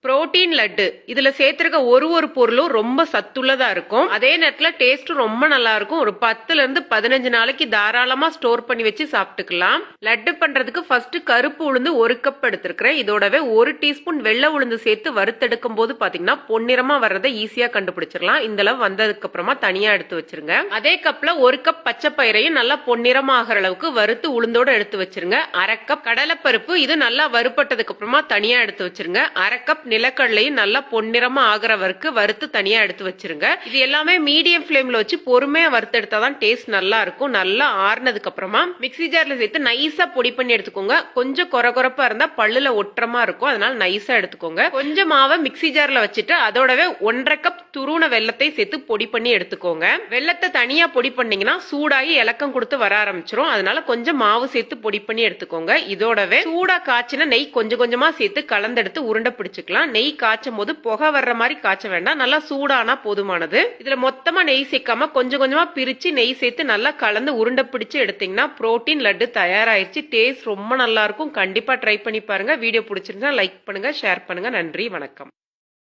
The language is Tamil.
புரோட்டீன் லட்டு இதுல சேர்த்திருக்க ஒரு பொருளும் ரொம்ப சத்துள்ளதா இருக்கும். அதே நேரத்துல டேஸ்டும் ரொம்ப நல்லா இருக்கும். ஒரு 10ல இருந்து 15 நாளைக்கு தாராளமா ஸ்டோர் பண்ணி வச்சு சாப்பிட்டுக்கலாம். லட்டு பண்றதுக்கு ஃபர்ஸ்ட் கருப்பு உளுந்து 1 கப் எடுத்திருக்கிறேன். இதோடவே 1 டீஸ்பூன் வெள்ளை உளுந்து சேர்த்து வறுத்தெடுக்கும் போது பாத்தீங்கன்னா பொன்னிறமா வர்றதை ஈஸியா கண்டுபிடிச்சிடலாம். இந்த அளவு வந்ததுக்கு அப்புறமா தனியா எடுத்து வச்சிருங்க. அதே கப்ல 1 கப் பச்சை பயிரையும் நல்லா பொன்னிறமா ஆகிற அளவுக்கு வறுத்து உளுந்தோட எடுத்து வச்சிருங்க. 1/2 கப் கடலைப்பருப்பு இது நல்லா வறுப்பட்டதுக்கு அப்புறமா தனியா எடுத்து வச்சிருங்க. 1/2 கப் நிலக்கடலையும் நல்லா பொன்னிறமா ஆகிற வரைக்கும் வறுத்து தனியா எடுத்து வச்சிருங்க. இது எல்லாமே மீடியம் ஃபிளேம்ல வச்சு பொறுமையா வறுத்து எடுத்தாதான் டேஸ்ட் நல்லா இருக்கும். நல்லா ஆறுனதுக்கு அப்புறமா மிக்ஸி ஜார்ல சேர்த்து நைஸா பொடி பண்ணி எடுத்துக்கோங்க. கொஞ்சம் கொரகொரப்பா இருந்தா பல்லுல ஒட்டுறமா இருக்கும். அதனால நைஸா எடுத்துக்கோங்க. கொஞ்சம் மாவை மிக்ஸி ஜார்ல வச்சுட்டு அதோடவே 1/2 கப் துருவன வெல்லத்தை சேர்த்து பொடி பண்ணி எடுத்துக்கோங்க. வெல்லத்தை தனியா பொடி பண்ணீங்கன்னா சூடாகி இலக்கம் கொடுத்து வர ஆரம்பிச்சிரும். அதனால கொஞ்சம் மாவு சேர்த்து பொடி பண்ணி எடுத்துக்கோங்க. இதோடவே சூடா காய்ச்சின நெய் கொஞ்சம் கொஞ்சமா சேர்த்து கலந்தெடுத்து உருண்டை பிடிச்சுக்கலாம். நெய் காய்ச்சும் போது புகை வர்ற மாதிரி காய்ச்ச வேண்டாம். நல்லா சூடானா போதுமானது. இதுல மொத்தமா நெய் சேர்க்காம கொஞ்சம் கொஞ்சமா பிரிச்சு நெய் சேர்த்து நல்லா கலந்து உருண்டை பிடிச்சு எடுத்தீங்கன்னா புரோட்டீன் லட்டு தயாராயிருச்சு. டேஸ்ட் ரொம்ப நல்லா இருக்கும். கண்டிப்பா ட்ரை பண்ணி பாருங்க. வீடியோ பிடிச்சிருந்தா லைக் பண்ணுங்க, ஷேர் பண்ணுங்க. நன்றி, வணக்கம்.